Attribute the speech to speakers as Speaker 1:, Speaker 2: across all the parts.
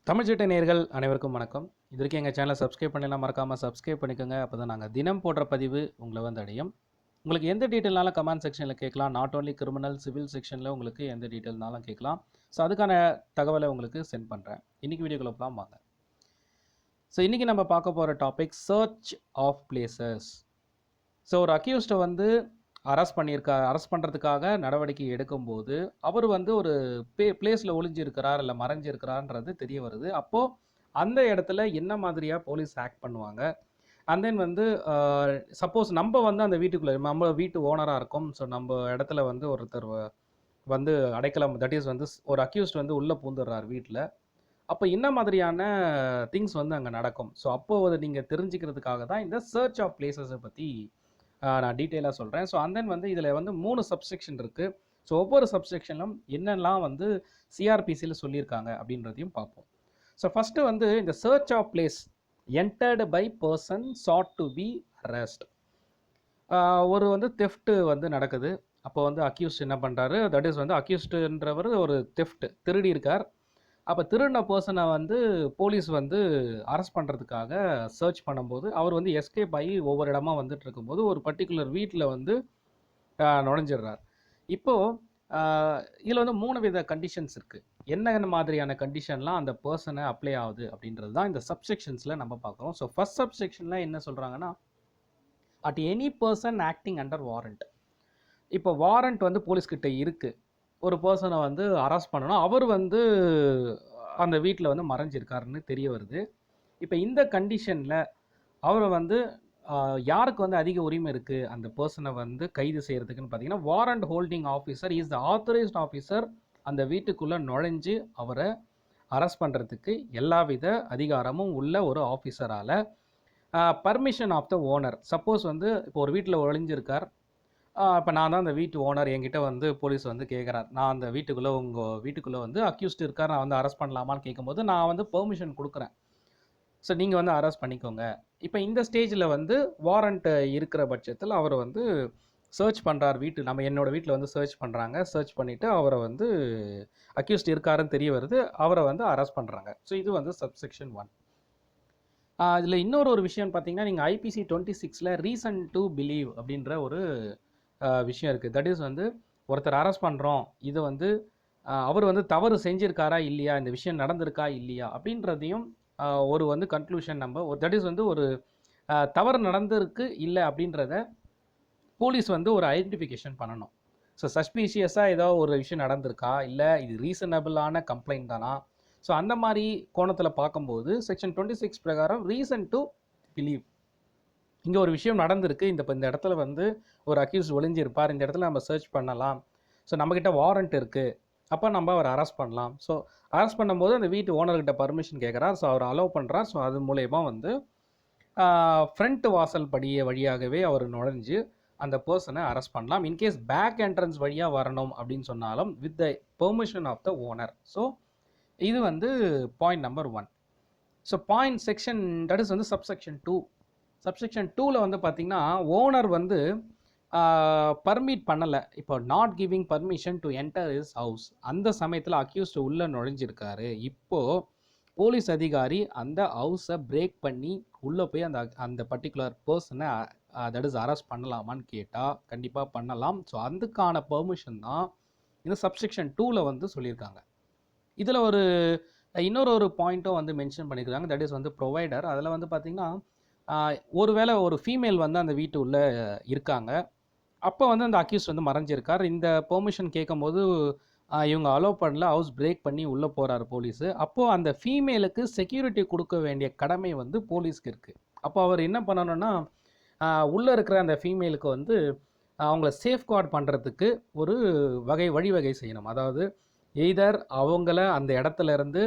Speaker 1: தமிழ்ச்சிட்ட நேயர்கள் அனைவருக்கும் வணக்கம். இது வரைக்கும் எங்கள் சேனலை சப்ஸ்கிரைப் பண்ணலாம், மறக்காமல் சப்ஸ்கிரைப் பண்ணிக்கோங்க. அப்போ தான் நாங்கள் தினம் போடுற பதிவு உங்களை வந்து அடையும். உங்களுக்கு எந்த டீட்டெயில்னாலும் கமெண்ட் செக்ஷனில் கேட்கலாம். நாட் ஓன்லி கிரிமினல், சிவில் செக்ஷனில் உங்களுக்கு எந்த டீட்டெயில்னாலும் கேட்கலாம். ஸோ அதுக்கான தகவலை உங்களுக்கு சென்ட் பண்ணுறேன். இன்றைக்கி வீடியோக்குள்ள போகலாம் வாங்க. ஸோ இன்றைக்கி நம்ம பார்க்க போகிற topic search of places. So ஒரு அக்யூஸ்டை வந்து அரெஸ்ட் பண்ணுறதுக்காக நடவடிக்கை எடுக்கும்போது அவர் வந்து ஒரு பிளேஸில் ஒளிஞ்சிருக்கிறார் இல்லை மறைஞ்சிருக்கிறார்ன்றது தெரிய வருது. அப்போது அந்த இடத்துல என்ன மாதிரியாக போலீஸ் ஆக்ட் பண்ணுவாங்க, அண்ட் தென் வந்து சப்போஸ் நம்ம வந்து அந்த வீட்டுக்குள்ளே நம்ம வீட்டு ஓனராக இருக்கோம். ஸோ நம்ம இடத்துல வந்து ஒருத்தர் வந்து அடைக்கலம், தட் இஸ் வந்து ஒரு அக்யூஸ்ட் வந்து உள்ளே பூந்துடுறார் வீட்டில். அப்போ என்ன மாதிரியான திங்ஸ் வந்து அங்கே நடக்கும். ஸோ அப்போது அதை நீங்கள் தெரிஞ்சுக்கிறதுக்காக தான் இந்த சர்ச் ஆஃப் பிளேசஸை பற்றி நான் டீட்டெயிலாக சொல்கிறேன். ஸோ அண்ட் தென் வந்து இதில் வந்து 3 சப்செக்ஷன் இருக்குது. ஸோ ஒவ்வொரு சப்செக்ஷனிலும் என்னெல்லாம் வந்து சிஆர்பிசியில் சொல்லியிருக்காங்க அப்படின்றதையும் பார்ப்போம். ஸோ ஃபஸ்ட்டு வந்து இந்த search of place entered by person sought to be arrest. ஒரு வந்து தெஃப்ட்டு வந்து நடக்குது. அப்போ வந்து அக்யூஸ்ட் என்ன பண்ணுறாரு, தட் இஸ் வந்து அக்யூஸ்டுன்றவர் ஒரு திருடி இருக்கார். அப்போ திருடின பர்சனை வந்து போலீஸ் வந்து அரெஸ்ட் பண்ணுறதுக்காக சர்ச் பண்ணும்போது அவர் வந்து எஸ்கேப் ஆகி ஒவ்வொரு இடமா வந்துட்டு இருக்கும்போது ஒரு பர்டிகுலர் வீட்டில் வந்து நுழைஞ்சிடுறார். இப்போது இதில் வந்து 3 வித கண்டிஷன்ஸ் இருக்குது. என்ன மாதிரியான கண்டிஷன்லாம் அந்த பர்சனை அப்ளை ஆகுது அப்படின்றது தான் இந்த சப்செக்ஷன்ஸில் நம்ம பார்க்குறோம். ஸோ ஃபர்ஸ்ட் சப்செக்ஷனில் என்ன சொல்கிறாங்கன்னா, at any person acting under warrant. இப்போ வாரண்ட் வந்து போலீஸ்கிட்ட இருக்குது, ஒரு பர்சனை வந்து அரெஸ்ட் பண்ணணும், அவர் வந்து அந்த வீட்டில் வந்து மறைஞ்சிருக்காருன்னு தெரிய வருது. இப்போ இந்த கண்டிஷனில் அவரை வந்து யாருக்கு வந்து அதிக உரிமை இருக்குது அந்த பர்சனை வந்து கைது செய்கிறதுக்குன்னு பார்த்தீங்கன்னா, warrant holding officer is the authorised officer. அந்த வீட்டுக்குள்ளே நுழைஞ்சு அவரை அரெஸ்ட் பண்ணுறதுக்கு எல்லா வித அதிகாரமும் உள்ள ஒரு ஆஃபீஸரால் permission of the owner. Suppose வந்து இப்போ ஒரு வீட்டில் ஒழிஞ்சிருக்கார், இப்போ நான் தான் அந்த வீட்டு ஓனர், என்கிட்ட வந்து போலீஸ் வந்து கேட்குறார், நான் அந்த வீட்டுக்குள்ளே உங்கள் வீட்டுக்குள்ளே வந்து அக்யூஸ்ட் இருக்கார், நான் வந்து அரெஸ்ட் பண்ணலாமான்னு கேட்கும்போது நான் வந்து பெர்மிஷன் கொடுக்குறேன், ஸோ நீங்கள் வந்து அரெஸ்ட் பண்ணிக்கோங்க. இப்போ இந்த ஸ்டேஜில் வந்து வாரண்ட் இருக்கிற பட்சத்தில் அவர் வந்து சர்ச் பண்ணுறார். நம்ம என்னோடய வீட்டில் வந்து சர்ச் பண்ணுறாங்க. சர்ச் பண்ணிவிட்டு அவரை வந்து அக்யூஸ்ட் இருக்காருன்னு தெரிய வருது, அவரை வந்து அரெஸ்ட் பண்ணுறாங்க. ஸோ இது வந்து சப்செக்ஷன் 1. இதில் இன்னொரு விஷயம்னு பார்த்தீங்கன்னா, நீங்கள் ஐபிசி 26ல் ரீசன் டு பிலீவ் அப்படின்ற ஒரு விஷயம் இருக்குது. தட் இஸ் வந்து ஒருத்தர் அரெஸ்ட் பண்ணுறோம், இது வந்து அவர் வந்து தவறு செஞ்சுருக்காரா இல்லையா, இந்த விஷயம் நடந்திருக்கா இல்லையா அப்படின்றதையும் ஒரு வந்து கன்க்ளூஷன் நம்ம தட் இஸ் வந்து ஒரு தவறு நடந்திருக்கு இல்லை அப்படின்றத போலீஸ் வந்து ஒரு ஐடென்டிஃபிகேஷன் பண்ணணும். ஸோ சஸ்பீஷியஸாக ஏதோ ஒரு விஷயம் நடந்திருக்கா, இல்லை இது ரீசனபிளான கம்ப்ளைண்ட் தானா. ஸோ அந்த மாதிரி கோணத்தில் பார்க்கும்போது செக்ஷன் 26 பிரகாரம் ரீசன் டு பிலீவ், இங்கே ஒரு விஷயம் நடந்திருக்கு, இந்த இடத்துல வந்து ஒரு அக்யூஸ் ஒளிஞ்சிருப்பார், இந்த இடத்துல நம்ம சர்ச் பண்ணலாம், ஸோ நம்மக்கிட்ட வாரண்ட் இருக்குது, அப்போ நம்ம அவர் அரெஸ்ட் பண்ணலாம். ஸோ அரெஸ்ட் பண்ணும்போது அந்த வீட்டு ஓனர்கிட்ட பர்மிஷன் கேட்குறார், ஸோ அவர் அலோவ் பண்ணுறார். ஸோ அது மூலயமா வந்து ஃப்ரண்ட் வாசல் வழியாகவே அவர் நுழைஞ்சு அந்த பர்சனை அரெஸ்ட் பண்ணலாம். இன்கேஸ் பேக் என்ட்ரன்ஸ் வழியாக வரணும் அப்படின்னு சொன்னாலும் with the permission of the owner. So இது வந்து point number 1. So point section that is வந்து சப்செக்ஷன் 2. சப்செக்ஷன் 2ல் வந்து பார்த்திங்கன்னா, ஓனர் வந்து பர்மிட் பண்ணலை, இப்போ not giving permission to enter his house. அந்த சமயத்தில் அக்யூஸ்ட் உள்ளே நுழைஞ்சிருக்காரு. இப்போது போலீஸ் அதிகாரி அந்த ஹவுஸை பிரேக் பண்ணி உள்ளே போய் அந்த பர்டிகுலர் பர்சனை தட் இஸ் அரெஸ்ட் பண்ணலாமான்னு கேட்டால் கண்டிப்பாக பண்ணலாம். ஸோ அதுக்கான பெர்மிஷன் தான் இந்த சப்செக்ஷன் 2ல் வந்து சொல்லியிருக்காங்க. இதில் இன்னொரு பாயிண்ட்டும் வந்து மென்ஷன் பண்ணியிருக்காங்க, தட் இஸ் வந்து ப்ரொவைடர். அதில் வந்து பார்த்திங்கன்னா, ஒருவேளை ஒரு ஃபீமேல் வந்து அந்த வீட்டு உள்ளே இருக்காங்க, அப்போ வந்து அந்த அக்யூஸ்ட் வந்து மறைஞ்சிருக்கார். இந்த பெர்மிஷன் கேட்கும்போது இவங்க அலோவ் பண்ணல, ஹவுஸ் பிரேக் பண்ணி உள்ளே போகிறார் போலீஸு. அப்போது அந்த ஃபீமேலுக்கு செக்யூரிட்டி கொடுக்க வேண்டிய கடமை வந்து போலீஸ்க்கு இருக்குது. அப்போ அவர் என்ன பண்ணணும்னா, உள்ளே இருக்கிற அந்த ஃபீமேலுக்கு வந்து அவங்கள சேஃப்கார்ட் பண்ணுறதுக்கு ஒரு வழிவகை செய்யணும். அதாவது எய்தர் அவங்கள அந்த இடத்துல இருந்து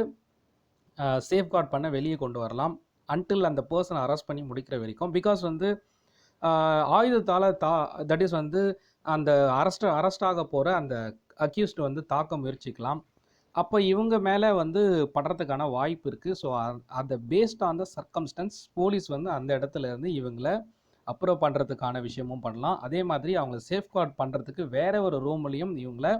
Speaker 1: சேஃப்கார்ட் பண்ண வெளியே கொண்டு வரலாம், அன்டில் அந்த பர்சனை அரெஸ்ட் பண்ணி முடிக்கிற வரைக்கும். பிகாஸ் வந்து ஆயுதத்தால் தட் இஸ் வந்து அந்த அரெஸ்ட் ஆக போகிற அந்த அக்யூஸ்ட் வந்து தாக்க முயற்சிக்கலாம். அப்போ இவங்க மேலே வந்து படுறதுக்கான வாய்ப்பு இருக்குது. ஸோ அதை based on the circumstances police வந்து அந்த இடத்துல இருந்து இவங்களை அப்ரூவ் பண்ணுறதுக்கான விஷயமும் பண்ணலாம். அதே மாதிரி அவங்கள சேஃப்கார்ட் பண்ணுறதுக்கு வேறு ஒரு ரூம்லேயும் இவங்கள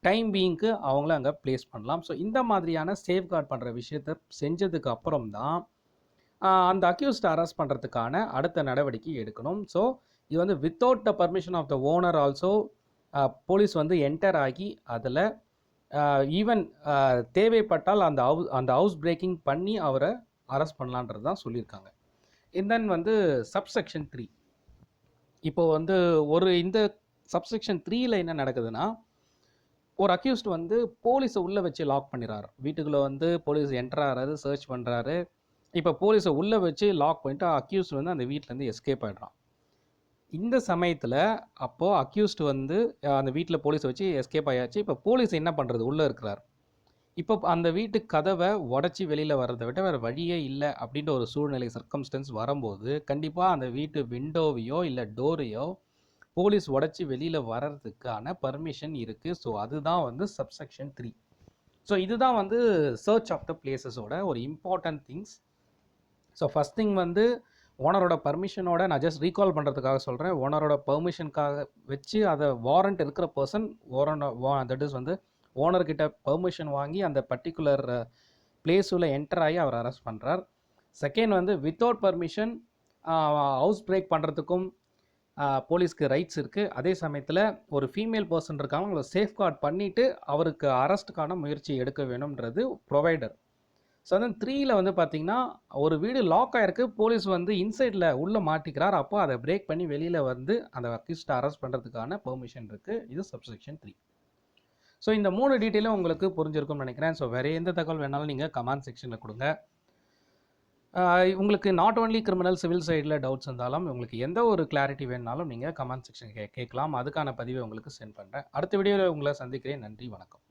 Speaker 1: டைம் பீயிங்க்கு அவங்கள அங்கே ப்ளேஸ் பண்ணலாம். ஸோ இந்த மாதிரியான சேஃப்கார்ட் பண்ணுற விஷயத்த செஞ்சதுக்கு அப்புறம் தான் அந்த அக்யூஸ்டை அரெஸ்ட் பண்ணுறதுக்கான அடுத்த நடவடிக்கை எடுக்கணும். ஸோ இது வந்து without the permission of the owner also police வந்து என்டர் ஆகி அதில் ஈவன் தேவைப்பட்டால் அந்த ஹவுஸ் பிரேக்கிங் பண்ணி அவரை அரெஸ்ட் பண்ணலான்றது தான் சொல்லியிருக்காங்க. தென் வந்து சப்செக்ஷன் 3. இப்போ வந்து இந்த சப்செக்ஷன் 3ல என்ன நடக்குதுன்னா, ஒரு அக்யூஸ்ட் வந்து போலீஸை உள்ளே வச்சு லாக் பண்ணிடுறாரு. வீட்டுக்குள்ளே வந்து போலீஸ் என்டர் ஆகிறாரு, சர்ச் பண்ணுறாரு. இப்போ போலீஸை உள்ளே வச்சு லாக் பண்ணிட்டு அக்யூஸ்ட் வந்து அந்த வீட்டிலேருந்து எஸ்கேப் ஆகிடுறான். இந்த சமயத்தில் அப்போது அக்யூஸ்ட் வந்து அந்த வீட்டில் போலீஸை வச்சு எஸ்கேப் ஆயாச்சு. இப்போ போலீஸ் என்ன பண்ணுறது, உள்ளே இருக்கிறார். இப்போ அந்த வீட்டு கதவை உடச்சி வெளியில் வர்றதை விட வேறு வழியே இல்லை அப்படின்ற ஒரு சூழ்நிலை சர்க்கம்ஸ்டன்ஸ் வரும்போது கண்டிப்பாக அந்த வீட்டு விண்டோவையோ இல்லை டோரையோ போலீஸ் உடச்சி வெளியில் வர்றதுக்கான பர்மிஷன் இருக்குது. ஸோ அதுதான் வந்து சப்செக்ஷன் 3. ஸோ இதுதான் வந்து சர்ச் ஆஃப் த பிளேசஸோட ஒரு important things. So first thing வந்து ஓனரோட பர்மிஷனோட, நான் ஜஸ்ட் ரீகால் பண்ணுறதுக்காக சொல்கிறேன், ஓனரோட பர்மிஷனுக்காக வச்சு அதை வாரண்ட் இருக்கிற பர்சன் தட் இஸ் வந்து ஓனர்கிட்ட பெர்மிஷன் வாங்கி அந்த பர்டிகுலர் பிளேஸில் என்டர் ஆகி அவர் அரெஸ்ட் பண்ணுறார். செகண்ட் வந்து வித்தவுட் பர்மிஷன் ஹவுஸ் பிரேக் பண்ணுறதுக்கும் போலீஸ்க்கு ரைட்ஸ் இருக்குது. அதே சமயத்தில் ஒரு ஃபீமேல் பர்சன் இருக்காங்க, அவங்கள சேஃப்கார்ட் பண்ணிவிட்டு அவருக்கு அரெஸ்ட்டுக்கான முயற்சி எடுக்க வேணும்ன்றது ப்ரொவைடர். ஸோ வந்து 3ல வந்து பார்த்திங்கன்னா ஒரு வீடு லாக் ஆகிருக்கு, போலீஸ் வந்து இன்சைடில் உள்ளே மாட்டிக்கிறார். அப்போ அதை பிரேக் பண்ணி வெளியில் வந்து அந்த அக்யூஸ்டை அரெஸ்ட் பண்ணுறதுக்கான பெர்மிஷன் இருக்குது. இது சப்செக்ஷன் 3. ஸோ இந்த 3 டீட்டெயிலும் உங்களுக்கு புரிஞ்சிருக்கும்னு நினைக்கிறேன். ஸோ வேறு எந்த தகவல் வேணாலும் நீங்கள் கமெண்ட் செக்ஷனில் கொடுங்க. உங்களுக்கு நாட் ஓன்லி கிரிமினல் சிவில் சைடில் டவுட்ஸ் இருந்தாலும் உங்களுக்கு எந்த ஒரு கிளாரிட்டி வேணுனாலும் நீங்கள் கமெண்ட் செக்ஷன் கேட்கலாம். அதுக்கான பதிவை உங்களுக்கு சென்ட் பண்ணுறேன். அடுத்த வீடியோவில் உங்களை சந்திக்கிறேன். நன்றி, வணக்கம்.